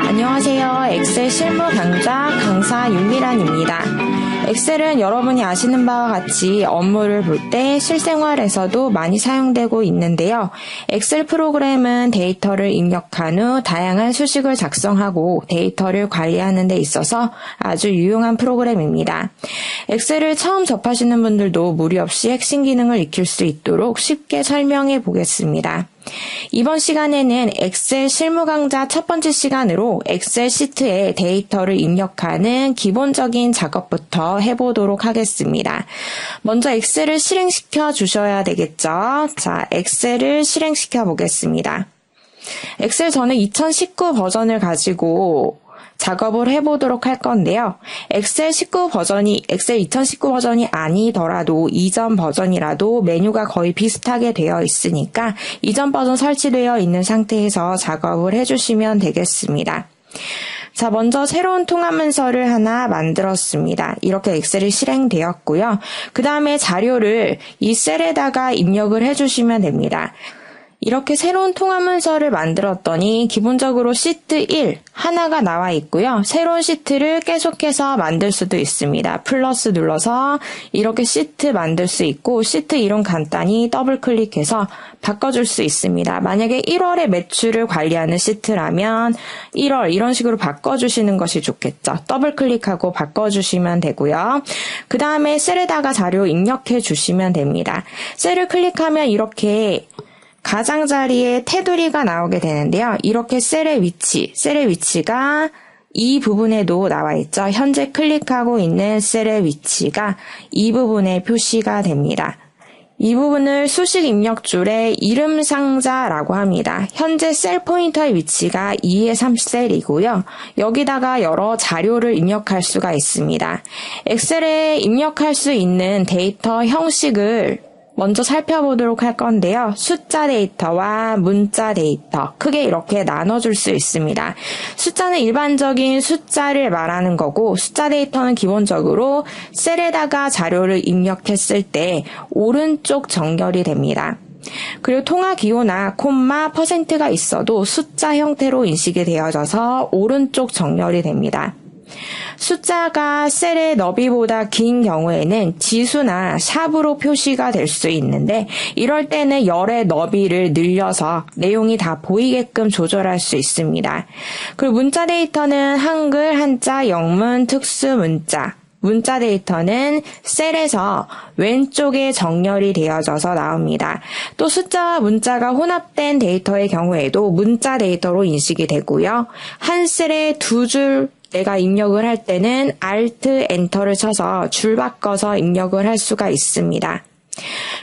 안녕하세요. 엑셀 실무 강사 윤미란입니다. 엑셀은 여러분이 아시는 바와 같이 업무를 볼 때 실생활에서도 많이 사용되고 있는데요. 엑셀 프로그램은 데이터를 입력한 후 다양한 수식을 작성하고 데이터를 관리하는 데 있어서 아주 유용한 프로그램입니다. 엑셀을 처음 접하시는 분들도 무리 없이 핵심 기능을 익힐 수 있도록 쉽게 설명해 보겠습니다. 이번 시간에는 엑셀 실무 강좌 첫 번째 시간으로 엑셀 시트에 데이터를 입력하는 기본적인 작업부터 해보도록 하겠습니다. 먼저 엑셀을 실행시켜 주셔야 되겠죠. 자, 엑셀을 실행시켜 보겠습니다. 엑셀 저는 2019 버전을 가지고 작업을 해보도록 할 건데요. 엑셀 2019 버전이 아니더라도 이전 버전이라도 메뉴가 거의 비슷하게 되어 있으니까 이전 버전 설치되어 있는 상태에서 작업을 해주시면 되겠습니다. 자, 먼저 새로운 통합 문서를 하나 만들었습니다. 이렇게 엑셀이 실행되었고요. 그 다음에 자료를 이 셀에다가 입력을 해주시면 됩니다. 이렇게 새로운 통합 문서를 만들었더니 기본적으로 시트 1 하나가 나와 있고요. 새로운 시트를 계속해서 만들 수도 있습니다. 플러스 눌러서 이렇게 시트 만들 수 있고 시트 이름 간단히 더블 클릭해서 바꿔줄 수 있습니다. 만약에 1월의 매출을 관리하는 시트라면 1월 이런 식으로 바꿔주시는 것이 좋겠죠. 더블 클릭하고 바꿔주시면 되고요. 그 다음에 셀에다가 자료 입력해 주시면 됩니다. 셀을 클릭하면 이렇게 가장자리에 테두리가 나오게 되는데요. 이렇게 셀의 위치가 이 부분에도 나와 있죠. 현재 클릭하고 있는 셀의 위치가 이 부분에 표시가 됩니다. 이 부분을 수식 입력줄의 이름 상자라고 합니다. 현재 셀 포인터의 위치가 2의 3셀이고요. 여기다가 여러 자료를 입력할 수가 있습니다. 엑셀에 입력할 수 있는 데이터 형식을 먼저 살펴보도록 할 건데요. 숫자 데이터와 문자 데이터 크게 이렇게 나눠줄 수 있습니다. 숫자는 일반적인 숫자를 말하는 거고 숫자 데이터는 기본적으로 셀에다가 자료를 입력했을 때 오른쪽 정렬이 됩니다. 그리고 통화 기호나 콤마, %가 있어도 숫자 형태로 인식이 되어져서 오른쪽 정렬이 됩니다. 숫자가 셀의 너비보다 긴 경우에는 지수나 샵으로 표시가 될 수 있는데 이럴 때는 열의 너비를 늘려서 내용이 다 보이게끔 조절할 수 있습니다. 그리고 문자 데이터는 한글, 한자, 영문, 특수 문자. 문자 데이터는 셀에서 왼쪽에 정렬이 되어져서 나옵니다. 또 숫자와 문자가 혼합된 데이터의 경우에도 문자 데이터로 인식이 되고요. 한 셀에 두 줄 내가 입력을 할 때는 Alt, Enter를 쳐서 줄 바꿔서 입력을 할 수가 있습니다.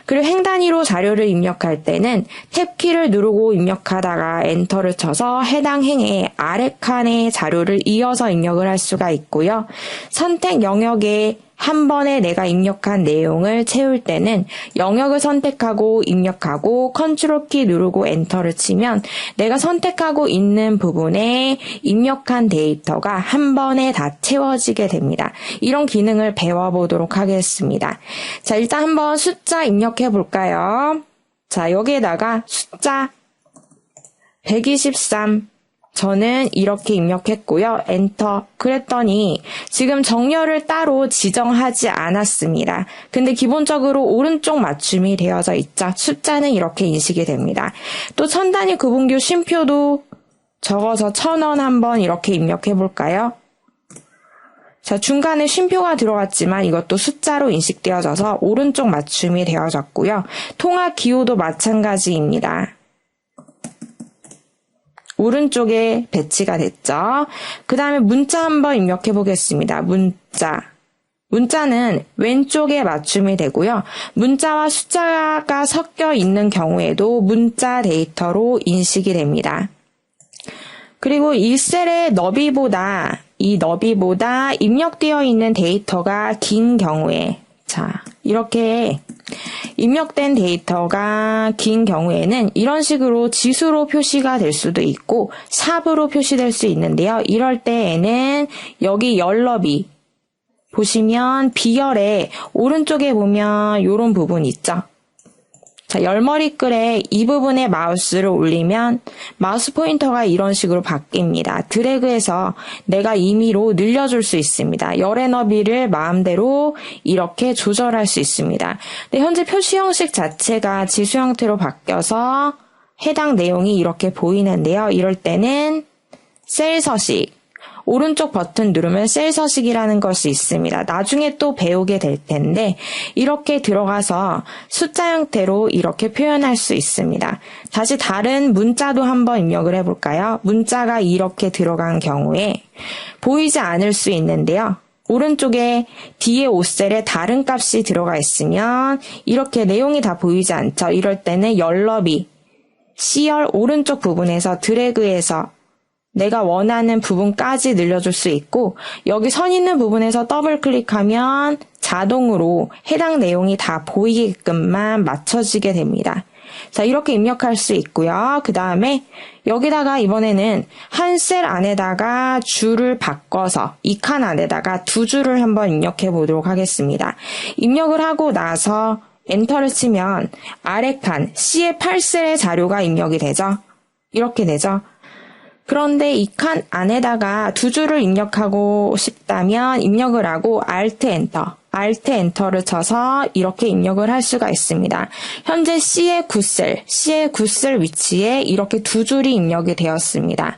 그리고 행 단위로 자료를 입력할 때는 탭키를 누르고 입력하다가 엔터를 쳐서 해당 행의 아래 칸에 자료를 이어서 입력을 할 수가 있고요. 선택 영역에 한 번에 내가 입력한 내용을 채울 때는 영역을 선택하고 입력하고 컨트롤 키 누르고 엔터를 치면 내가 선택하고 있는 부분에 입력한 데이터가 한 번에 다 채워지게 됩니다. 이런 기능을 배워보도록 하겠습니다. 자, 일단 한번 숫자 입력해 볼까요? 자, 여기에다가 숫자 123 저는 이렇게 입력했고요. 엔터. 그랬더니 지금 정렬을 따로 지정하지 않았습니다. 근데 기본적으로 오른쪽 맞춤이 되어져 있죠. 숫자는 이렇게 인식이 됩니다. 또 천단위 구분교 쉼표도 적어서 1000원 한번 이렇게 입력해 볼까요? 자, 중간에 쉼표가 들어갔지만 이것도 숫자로 인식되어져서 오른쪽 맞춤이 되어졌고요. 통화 기호도 마찬가지입니다. 오른쪽에 배치가 됐죠. 그 다음에 문자 한번 입력해 보겠습니다. 문자는 왼쪽에 맞춤이 되고요. 문자와 숫자가 섞여 있는 경우에도 문자 데이터로 인식이 됩니다. 그리고 이 셀의 너비보다 입력되어 있는 데이터가 긴 경우에 자, 이렇게 입력된 데이터가 긴 경우에는 이런 식으로 지수로 표시가 될 수도 있고 샵으로 표시될 수 있는데요. 이럴 때에는 여기 열너비 보시면 비열의 오른쪽에 보면 이런 부분 있죠. 자, 열머리글에 이 부분에 마우스를 올리면 마우스 포인터가 이런 식으로 바뀝니다. 드래그해서 내가 임의로 늘려줄 수 있습니다. 열의 너비를 마음대로 이렇게 조절할 수 있습니다. 근데 현재 표시 형식 자체가 지수 형태로 바뀌어서 해당 내용이 이렇게 보이는데요. 이럴 때는 셀 서식, 오른쪽 버튼 누르면 셀 서식이라는 것이 있습니다. 나중에 또 배우게 될 텐데 이렇게 들어가서 숫자 형태로 이렇게 표현할 수 있습니다. 다시 다른 문자도 한번 입력을 해볼까요? 문자가 이렇게 들어간 경우에 보이지 않을 수 있는데요. 오른쪽에 뒤에 5셀에 다른 값이 들어가 있으면 이렇게 내용이 다 보이지 않죠. 이럴 때는 열너비, C열 오른쪽 부분에서 드래그해서 내가 원하는 부분까지 늘려줄 수 있고 여기 선 있는 부분에서 더블 클릭하면 자동으로 해당 내용이 다 보이게끔만 맞춰지게 됩니다. 자, 이렇게 입력할 수 있고요. 그 다음에 여기다가 이번에는 한 셀 안에다가 줄을 바꿔서 이 칸 안에다가 두 줄을 한번 입력해 보도록 하겠습니다. 입력을 하고 나서 엔터를 치면 아래 칸 C의 8셀의 자료가 입력이 되죠. 이렇게 되죠. 그런데 이 칸 안에다가 두 줄을 입력하고 싶다면 입력을 하고 Alt 엔터를 쳐서 이렇게 입력을 할 수가 있습니다. 현재 C의 9셀 위치에 이렇게 두 줄이 입력이 되었습니다.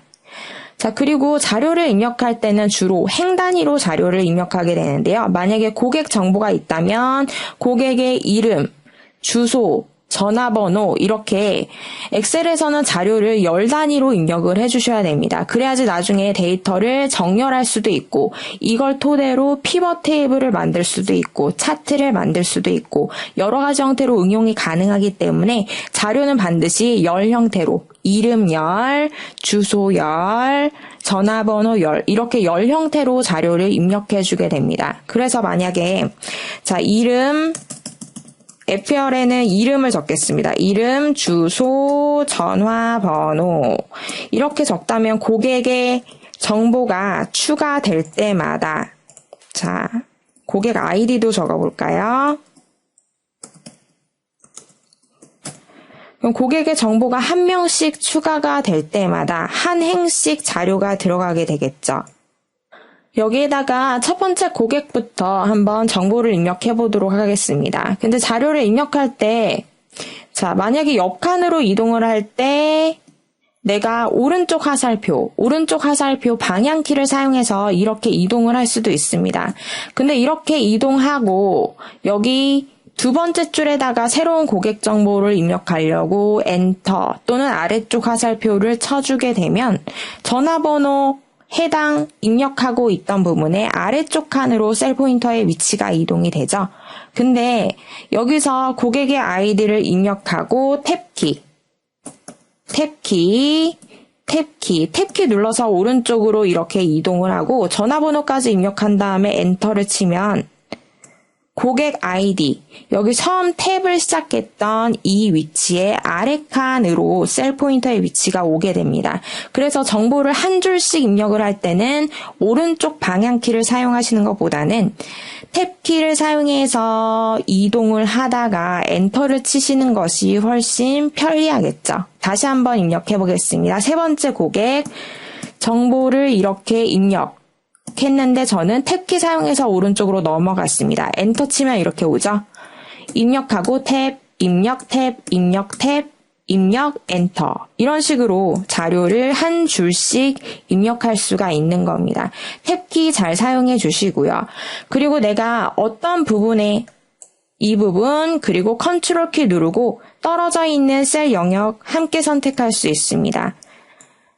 자, 그리고 자료를 입력할 때는 주로 행 단위로 자료를 입력하게 되는데요. 만약에 고객 정보가 있다면 고객의 이름, 주소, 전화번호 이렇게 엑셀에서는 자료를 열 단위로 입력을 해주셔야 됩니다. 그래야지 나중에 데이터를 정렬할 수도 있고 이걸 토대로 피벗 테이블을 만들 수도 있고 차트를 만들 수도 있고 여러 가지 형태로 응용이 가능하기 때문에 자료는 반드시 열 형태로 이름 열, 주소 열, 전화번호 열 이렇게 열 형태로 자료를 입력해 주게 됩니다. 그래서 만약에 자 이름 FR에는 이름을 적겠습니다. 이름, 주소, 전화번호 이렇게 적다면 고객의 정보가 추가될 때마다 자 고객 아이디도 적어볼까요? 그럼 고객의 정보가 한 명씩 추가가 될 때마다 한 행씩 자료가 들어가게 되겠죠. 여기에다가 첫 번째 고객부터 한번 정보를 입력해 보도록 하겠습니다. 근데 자료를 입력할 때, 자, 만약에 옆 칸으로 이동을 할 때, 내가 오른쪽 화살표 방향키를 사용해서 이렇게 이동을 할 수도 있습니다. 근데 이렇게 이동하고, 여기 두 번째 줄에다가 새로운 고객 정보를 입력하려고 엔터 또는 아래쪽 화살표를 쳐주게 되면, 전화번호, 해당 입력하고 있던 부분에 아래쪽 칸으로 셀 포인터의 위치가 이동이 되죠. 근데 여기서 고객의 아이디를 입력하고 탭키 눌러서 오른쪽으로 이렇게 이동을 하고 전화번호까지 입력한 다음에 엔터를 치면 고객 아이디, 여기 처음 탭을 시작했던 이 위치에 아래 칸으로 셀 포인터의 위치가 오게 됩니다. 그래서 정보를 한 줄씩 입력을 할 때는 오른쪽 방향키를 사용하시는 것보다는 탭키를 사용해서 이동을 하다가 엔터를 치시는 것이 훨씬 편리하겠죠. 다시 한번 입력해 보겠습니다. 세 번째 고객, 정보를 이렇게 했는데 저는 탭키 사용해서 오른쪽으로 넘어갔습니다. 엔터 치면 이렇게 오죠. 입력하고 탭, 입력, 엔터. 이런 식으로 자료를 한 줄씩 입력할 수가 있는 겁니다. 탭키 잘 사용해 주시고요. 그리고 내가 어떤 부분에 이 부분 그리고 컨트롤 키 누르고 떨어져 있는 셀 영역 함께 선택할 수 있습니다.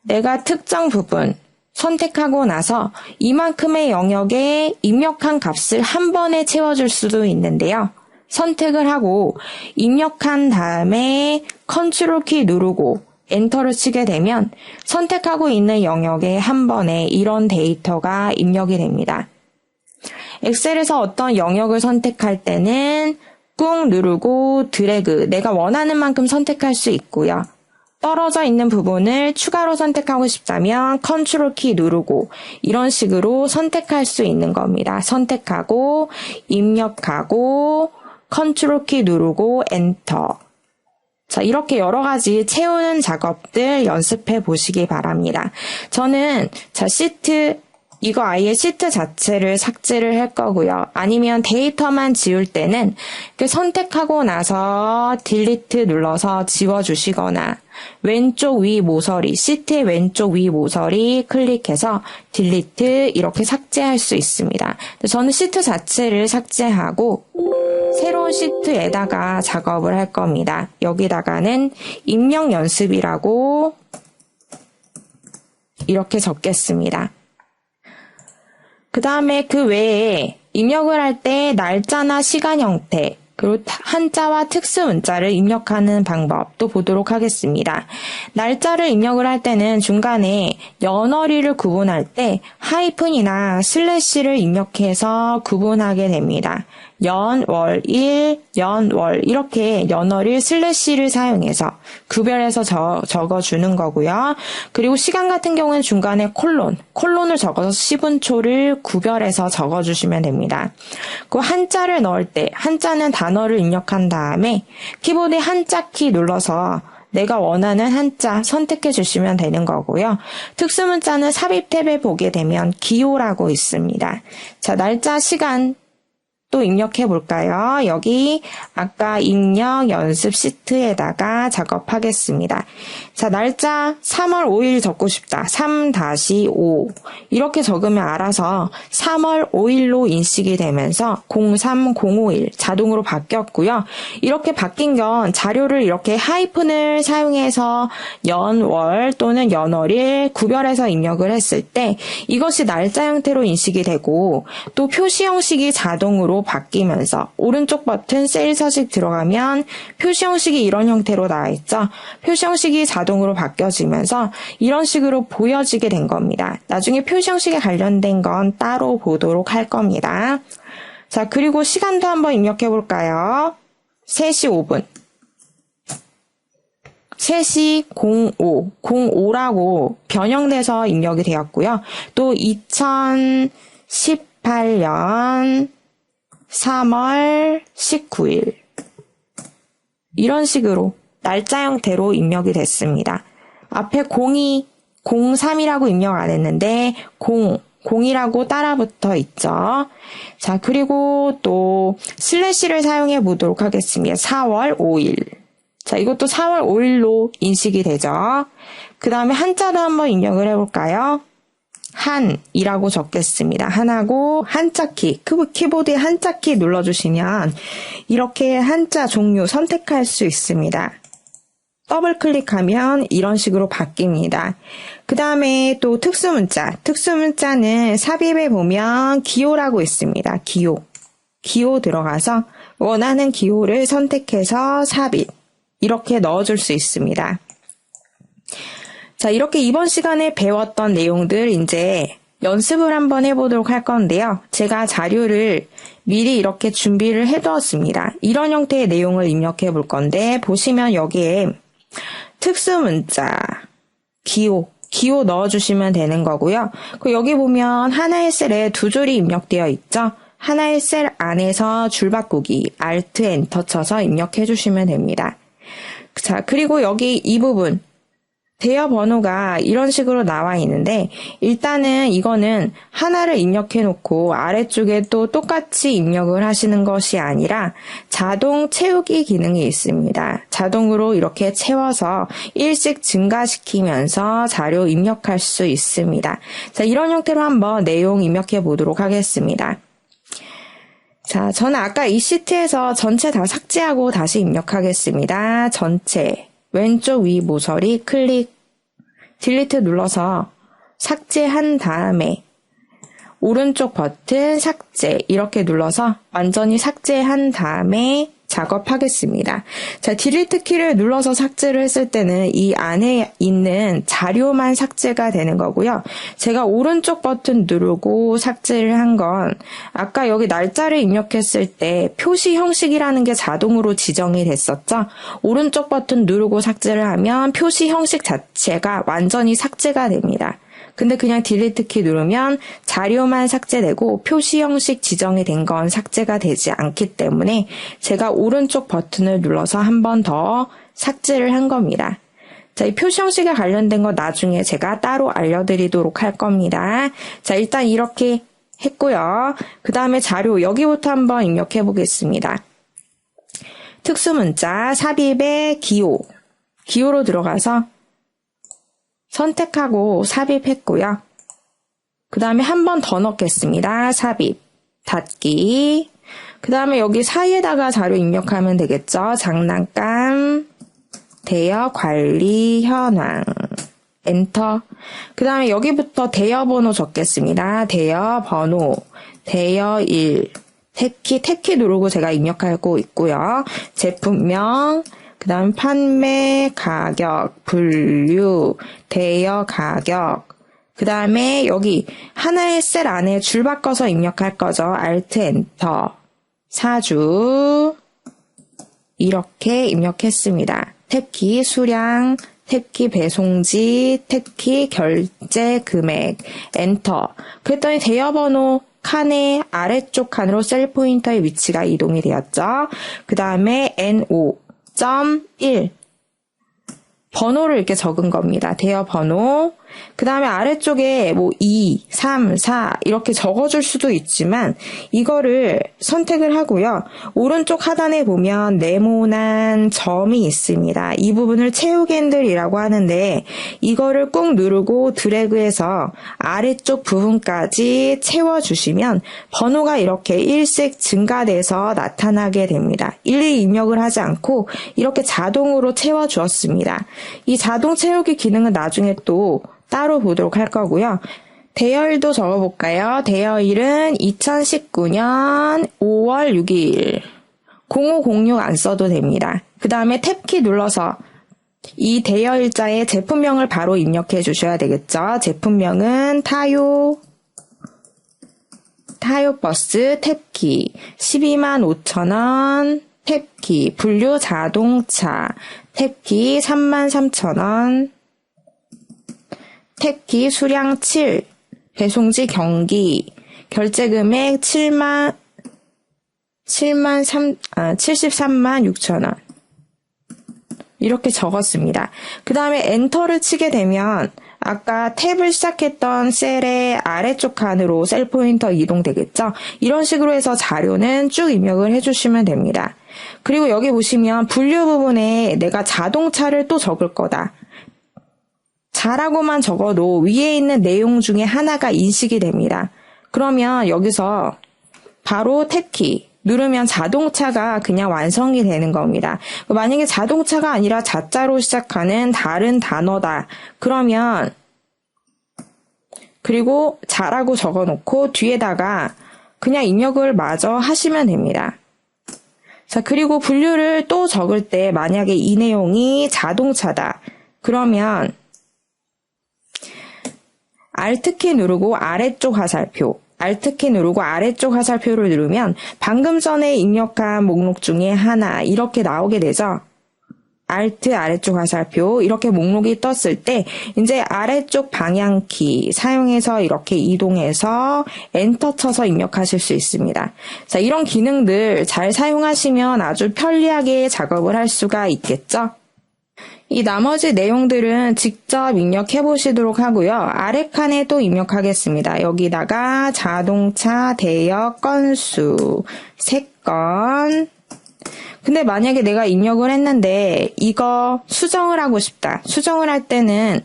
내가 특정 부분 선택하고 나서 이만큼의 영역에 입력한 값을 한 번에 채워줄 수도 있는데요. 선택을 하고 입력한 다음에 컨트롤 키 누르고 엔터를 치게 되면 선택하고 있는 영역에 한 번에 이런 데이터가 입력이 됩니다. 엑셀에서 어떤 영역을 선택할 때는 꾹 누르고 드래그, 내가 원하는 만큼 선택할 수 있고요. 떨어져 있는 부분을 추가로 선택하고 싶다면 컨트롤 키 누르고 이런 식으로 선택할 수 있는 겁니다. 선택하고 입력하고 컨트롤 키 누르고 엔터. 자, 이렇게 여러 가지 채우는 작업들 연습해 보시기 바랍니다. 저는 시트, 이거 아예 시트 자체를 삭제를 할 거고요. 아니면 데이터만 지울 때는 이렇게 선택하고 나서 딜리트 눌러서 지워주시거나 왼쪽 위 모서리, 시트의 왼쪽 위 모서리 클릭해서 딜리트 이렇게 삭제할 수 있습니다. 저는 시트 자체를 삭제하고 새로운 시트에다가 작업을 할 겁니다. 여기다가는 입력 연습이라고 이렇게 적겠습니다. 그 다음에 그 외에 입력을 할 때 날짜나 시간 형태, 그리고 한자와 특수 문자를 입력하는 방법도 보도록 하겠습니다. 날짜를 입력을 할 때는 중간에 연월일을 구분할 때 하이픈이나 슬래시를 입력해서 구분하게 됩니다. 연월일, 연월 이렇게 연월일 슬래시를 사용해서 구별해서 적어주는 거고요. 그리고 시간 같은 경우는 중간에 콜론을 적어서 시분초를 구별해서 적어주시면 됩니다. 그 한자를 넣을 때 한자는 단어를 입력한 다음에 키보드에 한자 키 눌러서 내가 원하는 한자 선택해 주시면 되는 거고요. 특수문자는 삽입 탭에 보게 되면 기호라고 있습니다. 자, 날짜, 시간 또 입력해 볼까요? 여기 아까 입력 연습 시트에다가 작업하겠습니다. 자, 날짜 3월 5일 적고 싶다. 3-5 이렇게 적으면 알아서 3월 5일로 인식이 되면서 03051 자동으로 바뀌었고요. 이렇게 바뀐 건 자료를 이렇게 하이픈을 사용해서 연월 또는 연월일 구별해서 입력을 했을 때 이것이 날짜 형태로 인식이 되고 또 표시 형식이 자동으로 바뀌면서 오른쪽 버튼 셀 서식 들어가면 표시 형식이 이런 형태로 나와 있죠. 표시 형식이 자동으로 바뀌어지면서 이런 식으로 보여지게 된 겁니다. 나중에 표시 형식에 관련된 건 따로 보도록 할 겁니다. 자, 그리고 시간도 한번 입력해 볼까요? 3시 5분. 3시 05라고 변형돼서 입력이 되었고요. 또 2018년 3월 19일 이런 식으로 날짜 형태로 입력이 됐습니다. 앞에 03이라고 입력 안 했는데 0이라고 따라 붙어 있죠. 자, 그리고 또 슬래시를 사용해 보도록 하겠습니다. 4월 5일. 자, 이것도 4월 5일로 인식이 되죠. 그 다음에 한자도 한번 입력을 해볼까요? 한이라고 적겠습니다. 한하고 한자키, 키보드에 한자키 눌러주시면 이렇게 한자 종류 선택할 수 있습니다. 더블 클릭하면 이런 식으로 바뀝니다. 그 다음에 또 특수문자는 삽입에 보면 기호라고 있습니다. 기호 들어가서 원하는 기호를 선택해서 삽입 이렇게 넣어줄 수 있습니다. 자, 이렇게 이번 시간에 배웠던 내용들 이제 연습을 한번 해보도록 할 건데요. 제가 자료를 미리 이렇게 준비를 해두었습니다. 이런 형태의 내용을 입력해 볼 건데 보시면 여기에 특수문자, 기호 넣어주시면 되는 거고요. 여기 보면 하나의 셀에 두 줄이 입력되어 있죠. 하나의 셀 안에서 줄 바꾸기, Alt, Enter 쳐서 입력해 주시면 됩니다. 자, 그리고 여기 이 부분 대여 번호가 이런 식으로 나와 있는데 일단은 이거는 하나를 입력해 놓고 아래쪽에 또 똑같이 입력을 하시는 것이 아니라 자동 채우기 기능이 있습니다. 자동으로 이렇게 채워서 일씩 증가시키면서 자료 입력할 수 있습니다. 자, 이런 형태로 한번 내용 입력해 보도록 하겠습니다. 자, 저는 아까 이 시트에서 전체 다 삭제하고 다시 입력하겠습니다. 전체 왼쪽 위 모서리 클릭 딜리트 눌러서 삭제한 다음에 오른쪽 버튼 삭제 이렇게 눌러서 완전히 삭제한 다음에 작업하겠습니다. 자, 딜리트 키를 눌러서 삭제를 했을 때는 이 안에 있는 자료만 삭제가 되는 거고요. 제가 오른쪽 버튼 누르고 삭제를 한 건 아까 여기 날짜를 입력했을 때 표시 형식이라는 게 자동으로 지정이 됐었죠. 오른쪽 버튼 누르고 삭제를 하면 표시 형식 자체가 완전히 삭제가 됩니다. 근데 그냥 딜리트 키 누르면 자료만 삭제되고 표시 형식 지정이 된 건 삭제가 되지 않기 때문에 제가 오른쪽 버튼을 눌러서 한 번 더 삭제를 한 겁니다. 자, 이 표시 형식에 관련된 거 나중에 제가 따로 알려드리도록 할 겁니다. 자, 일단 이렇게 했고요. 그 다음에 자료 여기부터 한번 입력해 보겠습니다. 특수문자 삽입의 기호로 들어가서 선택하고 삽입했고요. 그 다음에 한 번 더 넣겠습니다. 삽입, 닫기. 그 다음에 여기 사이에다가 자료 입력하면 되겠죠. 장난감, 대여 관리 현황, 엔터. 그 다음에 여기부터 대여 번호 적겠습니다. 대여 번호, 대여일, 탭키 누르고 제가 입력하고 있고요. 제품명, 그 다음 판매 가격, 분류, 대여 가격, 그 다음에 여기 하나의 셀 안에 줄 바꿔서 입력할 거죠. Alt 엔터, 사주, 이렇게 입력했습니다. 탭키 수량, 탭키 배송지, 탭키 결제 금액, 엔터. 그랬더니 대여번호 칸의 아래쪽 칸으로 셀 포인터의 위치가 이동이 되었죠. 그 다음에 NO.1 번호를 이렇게 적은 겁니다. 대여 번호. 그 다음에 아래쪽에 2, 3, 4 이렇게 적어줄 수도 있지만 이거를 선택을 하고요. 오른쪽 하단에 보면 네모난 점이 있습니다. 이 부분을 채우기 핸들이라고 하는데 이거를 꾹 누르고 드래그해서 아래쪽 부분까지 채워주시면 번호가 이렇게 일씩 증가돼서 나타나게 됩니다. 일일이 입력을 하지 않고 이렇게 자동으로 채워주었습니다. 이 자동 채우기 기능은 나중에 또 따로 보도록 할 거고요. 대여일도 적어볼까요? 대여일은 2019년 5월 6일 0506 안 써도 됩니다. 그 다음에 탭키 눌러서 이 대여일자의 제품명을 바로 입력해 주셔야 되겠죠. 제품명은 타요버스 탭키 125,000원 탭키 분류 자동차 탭키 33,000원 탭키 수량 7, 배송지 경기, 결제금액 73만 6천원. 이렇게 적었습니다. 그 다음에 엔터를 치게 되면 아까 탭을 시작했던 셀의 아래쪽 칸으로 셀 포인터 이동되겠죠? 이런 식으로 해서 자료는 쭉 입력을 해주시면 됩니다. 그리고 여기 보시면 분류 부분에 내가 자동차를 또 적을 거다. 자라고만 적어도 위에 있는 내용 중에 하나가 인식이 됩니다. 그러면 여기서 바로 탭키 누르면 자동차가 그냥 완성이 되는 겁니다. 만약에 자동차가 아니라 자자로 시작하는 다른 단어다. 그러면 그리고 자라고 적어놓고 뒤에다가 그냥 입력을 마저 하시면 됩니다. 자, 그리고 분류를 또 적을 때 만약에 이 내용이 자동차다. 그러면 Alt키 누르고 아래쪽 화살표, Alt키 누르고 아래쪽 화살표를 누르면 방금 전에 입력한 목록 중에 하나 이렇게 나오게 되죠. Alt 아래쪽 화살표 이렇게 목록이 떴을 때 이제 아래쪽 방향키 사용해서 이렇게 이동해서 엔터 쳐서 입력하실 수 있습니다. 자, 이런 기능들 잘 사용하시면 아주 편리하게 작업을 할 수가 있겠죠. 이 나머지 내용들은 직접 입력해 보시도록 하고요. 아래 칸에 또 입력하겠습니다. 여기다가 자동차 대여 건수 3건. 근데 만약에 내가 입력을 했는데 이거 수정을 하고 싶다. 수정을 할 때는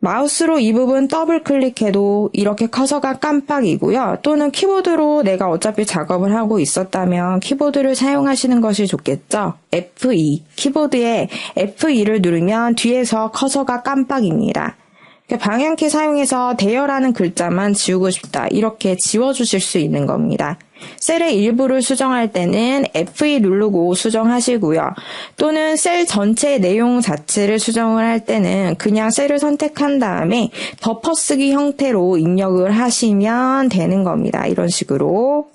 마우스로 이 부분 더블 클릭해도 이렇게 커서가 깜빡이고요. 또는 키보드로 내가 어차피 작업을 하고 있었다면 키보드를 사용하시는 것이 좋겠죠. F2, 키보드에 F2를 누르면 뒤에서 커서가 깜빡입니다. 방향키 사용해서 대여라는 글자만 지우고 싶다. 이렇게 지워주실 수 있는 겁니다. 셀의 일부를 수정할 때는 F2 누르고 수정하시고요. 또는 셀 전체 내용 자체를 수정을 할 때는 그냥 셀을 선택한 다음에 덮어쓰기 형태로 입력을 하시면 되는 겁니다. 이런 식으로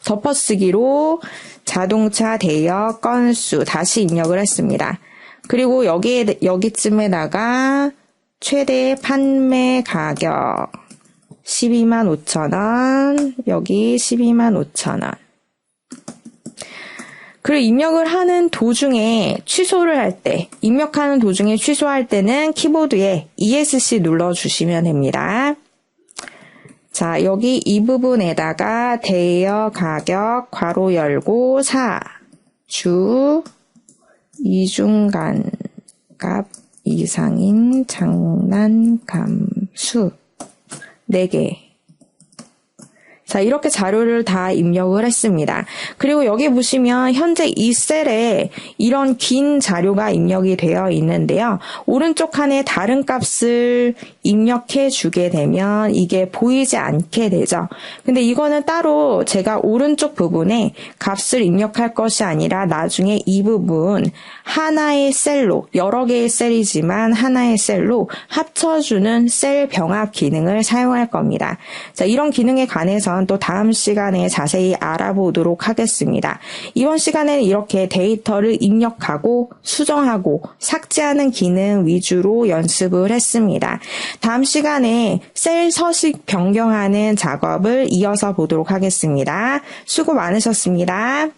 덮어쓰기로 자동차 대여 건수 다시 입력을 했습니다. 그리고 여기쯤에다가 최대 판매 가격 125,000원, 여기 125,000원. 그리고 입력을 하는 도중에 취소를 할 때, 입력하는 도중에 취소할 때는 키보드에 ESC 눌러주시면 됩니다. 자, 여기 이 부분에다가 대여 가격 괄호 열고 4 주 이중간 값 이상인 장난감수 4개. 자, 이렇게 자료를 다 입력을 했습니다. 그리고 여기 보시면 현재 이 셀에 이런 긴 자료가 입력이 되어 있는데요. 오른쪽 칸에 다른 값을 입력해 주게 되면 이게 보이지 않게 되죠. 근데 이거는 따로 제가 오른쪽 부분에 값을 입력할 것이 아니라 나중에 이 부분 하나의 셀로, 여러 개의 셀이지만 하나의 셀로 합쳐주는 셀 병합 기능을 사용할 겁니다. 자, 이런 기능에 관해서는 또 다음 시간에 자세히 알아보도록 하겠습니다. 이번 시간에는 이렇게 데이터를 입력하고 수정하고 삭제하는 기능 위주로 연습을 했습니다. 다음 시간에 셀 서식 변경하는 작업을 이어서 보도록 하겠습니다. 수고 많으셨습니다.